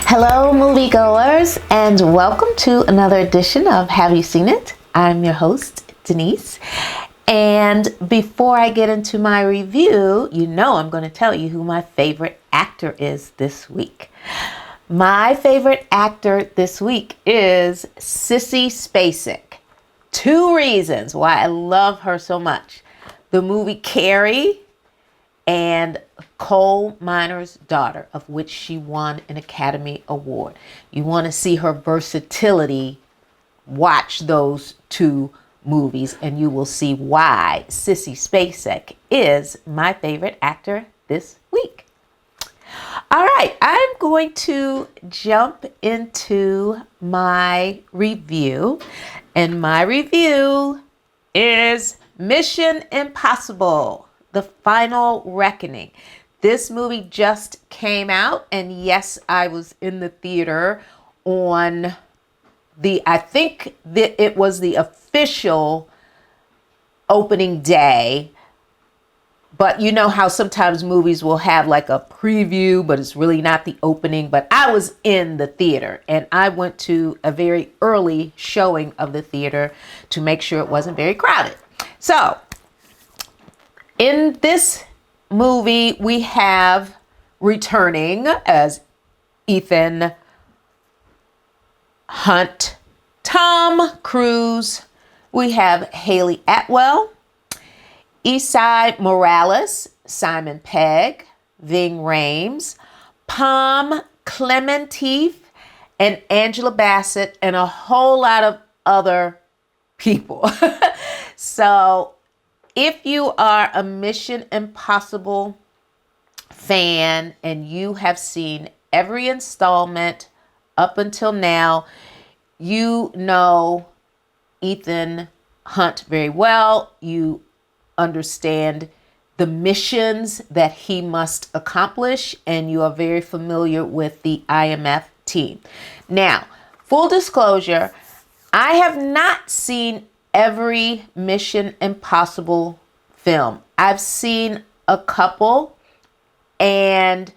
Hello, moviegoers, and welcome to another edition of Have You Seen It? I'm your host, Denise. And before I get into my review, you know I'm going to tell you who my favorite actor is this week. My favorite actor this week is Sissy Spacek. Two reasons why I love her so much. The movie Carrie and Coal Miner's Daughter, of which she won an Academy Award. You want to see her versatility, watch those two movies and you will see why Sissy Spacek is my favorite actor this week. All right, I'm going to jump into my review, and my review is Mission Impossible: The Final Reckoning. This movie just came out, and yes, I was in the theater on I think that it was the official opening day. But you know how sometimes movies will have like a preview, but it's really not the opening. But I was in the theater, and I went to a very early showing of the theater to make sure it wasn't very crowded. So in this movie, we have returning as Ethan Hunt, Tom Cruise. We have Haley Atwell, Esai Morales, Simon Pegg, Ving Rhames, Pom Klementieff, and Angela Bassett, and a whole lot of other people. So if you are a Mission Impossible fan and you have seen every installment up until now, you know Ethan Hunt very well. You understand the missions that he must accomplish, and you are very familiar with the IMF team. Now, full disclosure, I have not seen every Mission Impossible film. I've seen a couple, and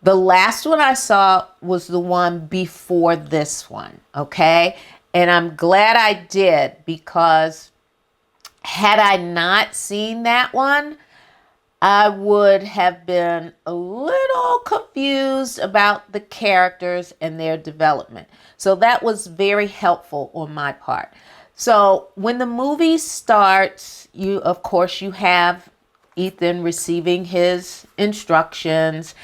the last one I saw was the one before this one, okay? And I'm glad I did, because had I not seen that one, I would have been a little confused about the characters and their development. So that was very helpful on my part. So when the movie starts, of course, you have Ethan receiving his instructions,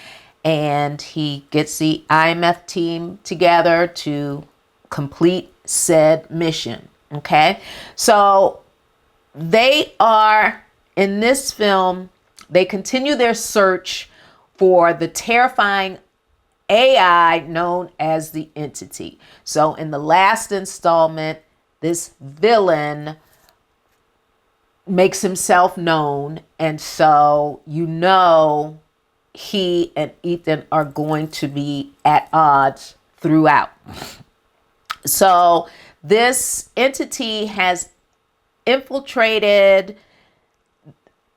and he gets the IMF team together to complete said mission. Okay, so they are, in this film, they continue their search for the terrifying AI known as the Entity. So in the last installment, this villain makes himself known, and so you know he and Ethan are going to be at odds throughout. So this entity has infiltrated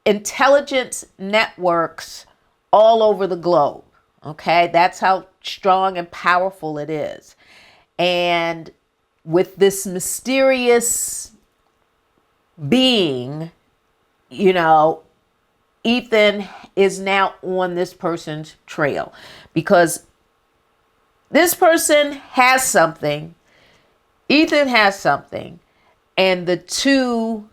intelligence networks all over the globe. Okay, that's how strong and powerful it is. And with this mysterious being, you know, Ethan is now on this person's trail, because this person has something, Ethan has something, and the two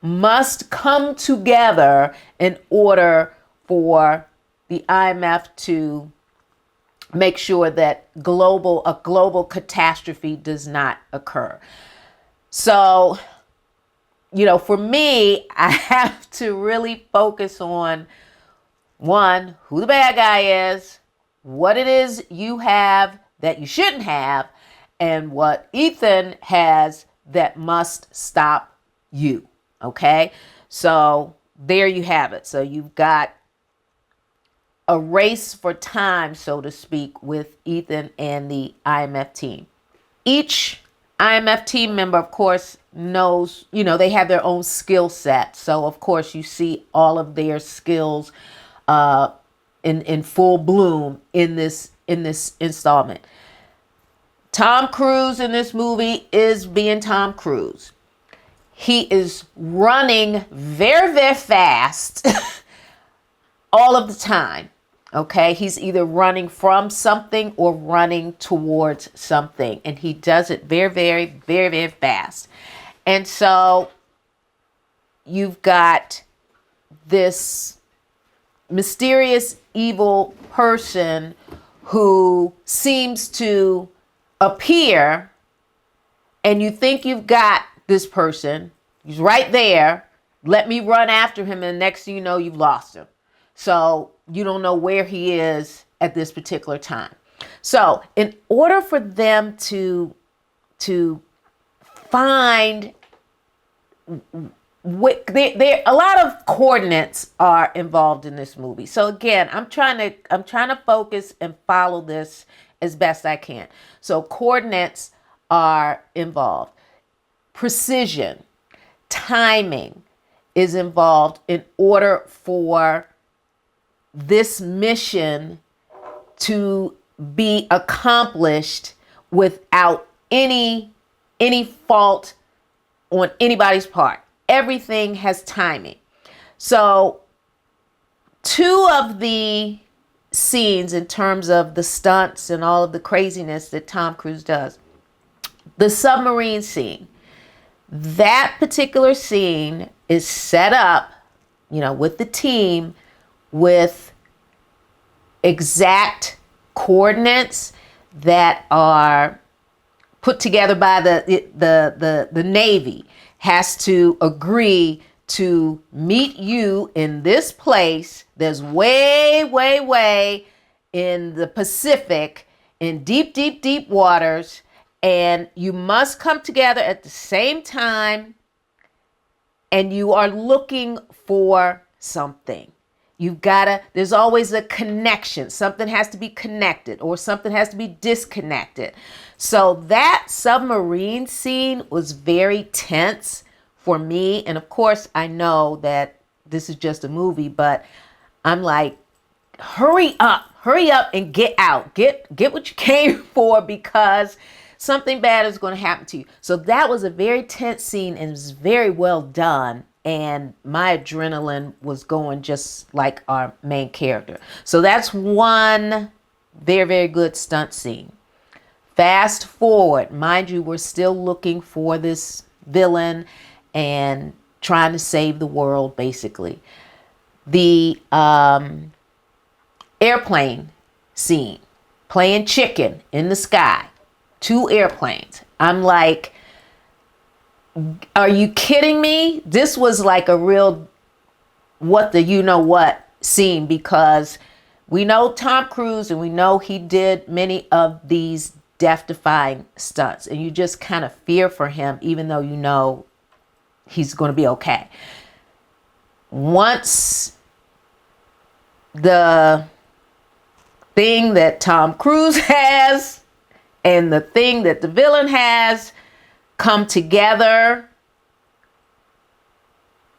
must come together in order for the IMF to make sure that a global catastrophe does not occur. So, you know, for me, I have to really focus on, one, who the bad guy is, what it is you have that you shouldn't have, and what Ethan has that must stop you. Okay, so there you have it. So you've got a race for time, so to speak, with Ethan and the IMF team. Each IMF team member, of course, knows, you know, they have their own skill set. So, of course, you see all of their skills in full bloom in this in this installment. Tom Cruise in this movie is being Tom Cruise. He is running very, very fast all of the time. Okay, he's either running from something or running towards something. And he does it very, very, very, very fast. And so you've got this mysterious evil person who seems to appear, and you think you've got this person. He's right there. Let me run after him, and next thing you know, you've lost him. So you don't know where he is at this particular time. So in order for them to find there a lot of coordinates are involved in this movie. So again, I'm trying to focus and follow this as best I can. So coordinates are involved. Precision, timing is involved in order for this mission to be accomplished without any fault on anybody's part. Everything has timing. So 2 of the scenes in terms of the stunts and all of the craziness that Tom Cruise does. The submarine scene. That particular scene is set up, with the team with exact coordinates that are put together by the Navy. Has to agree to meet you in this place. There's way, way, way in the Pacific, in deep, deep, deep waters. And you must come together at the same time. And you are looking for something. There's always a connection. Something has to be connected or something has to be disconnected. So that submarine scene was very tense for me. And of course, I know that this is just a movie, but I'm like, hurry up and get out. Get what you came for, because something bad is going to happen to you. So that was a very tense scene and it was very well done. And my adrenaline was going just like our main character. So that's one very, very good stunt scene. Fast forward, mind you, we're still looking for this villain and trying to save the world, basically. The airplane scene, playing chicken in the sky, 2 airplanes. I'm like, are you kidding me? This was like a real what the you-know-what scene, because we know Tom Cruise and we know he did many of these death-defying stunts. And you just kind of fear for him, even though you know he's going to be okay. Once the thing that Tom Cruise has and the thing that the villain has come together,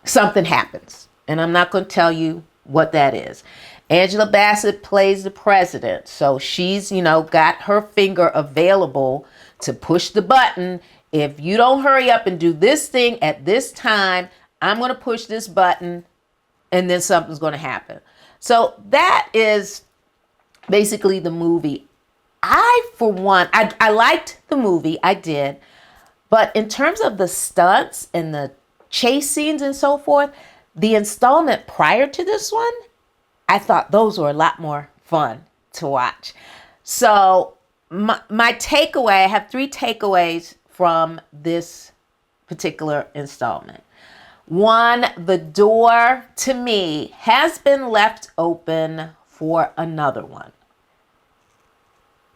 something happens. And I'm not going to tell you what that is. Angela Bassett plays the president. So she's, got her finger available to push the button. If you don't hurry up and do this thing at this time, I'm going to push this button and then something's going to happen. So that is basically the movie. For one, I liked the movie. I did. But in terms of the stunts and the chase scenes and so forth, the installment prior to this one, I thought those were a lot more fun to watch. So my takeaway, I have 3 takeaways from this particular installment. 1, the door to me has been left open for another one.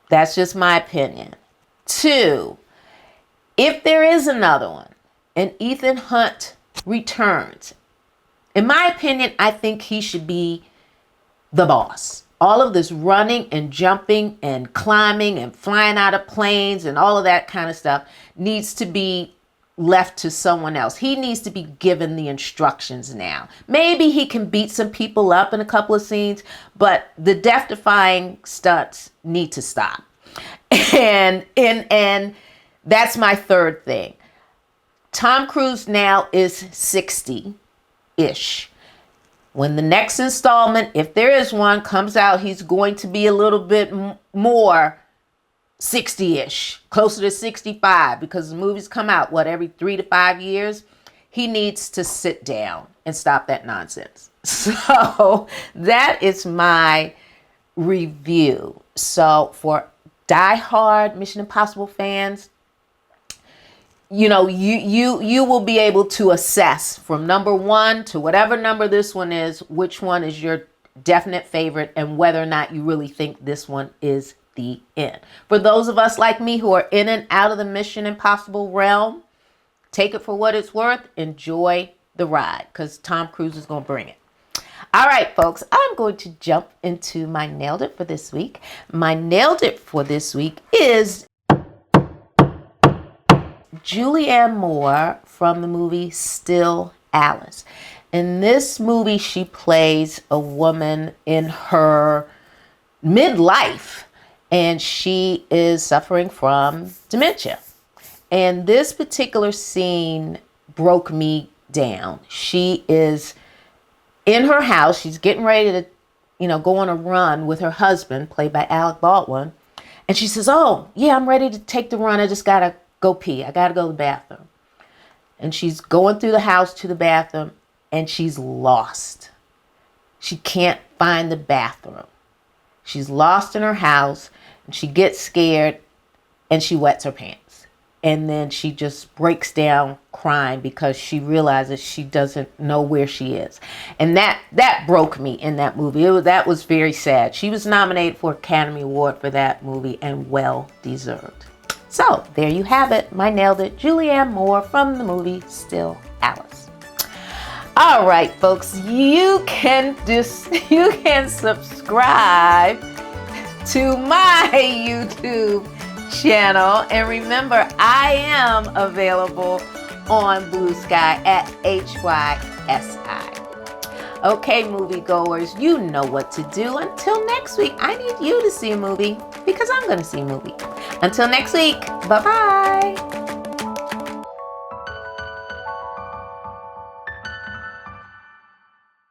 That's just my opinion. 2, if there is another one and Ethan Hunt returns, in my opinion, I think he should be the boss. All of this running and jumping and climbing and flying out of planes and all of that kind of stuff needs to be left to someone else. He needs to be given the instructions now. Maybe he can beat some people up in a couple of scenes, but the death-defying stunts need to stop. And that's my third thing. Tom Cruise now is 60-ish. When the next installment, if there is one, comes out, he's going to be a little bit more 60-ish, closer to 65, because the movies come out, every 3 to 5 years? He needs to sit down and stop that nonsense. So that is my review. So for die-hard Mission Impossible fans, you will be able to assess from number 1 to whatever number this one is, which one is your definite favorite and whether or not you really think this one is the end. For those of us like me who are in and out of the Mission Impossible realm, take it for what it's worth. Enjoy the ride, because Tom Cruise is going to bring it. All right, folks, I'm going to jump into my Nailed It for this week. My Nailed It for this week is Julianne Moore from the movie Still Alice. In this movie, she plays a woman in her midlife, and she is suffering from dementia. And this particular scene broke me down. She is in her house. She's getting ready to, go on a run with her husband, played by Alec Baldwin. And she says, "Oh, yeah, I'm ready to take the run. I just got to go pee. I got to go to the bathroom." And she's going through the house to the bathroom, and she's lost. She can't find the bathroom. She's lost in her house, and she gets scared, and she wets her pants. And then she just breaks down crying because she realizes she doesn't know where she is. And that broke me in that movie. That was very sad. She was nominated for Academy Award for that movie, and well deserved. So there you have it. My Nailed It, Julianne Moore from the movie Still Alice. All right, folks, you can subscribe to my YouTube channel, and remember, I am available on BlueSky at HYSI. Okay, moviegoers, you know what to do. Until next week, I need you to see a movie because I'm going to see a movie. Until next week, bye-bye.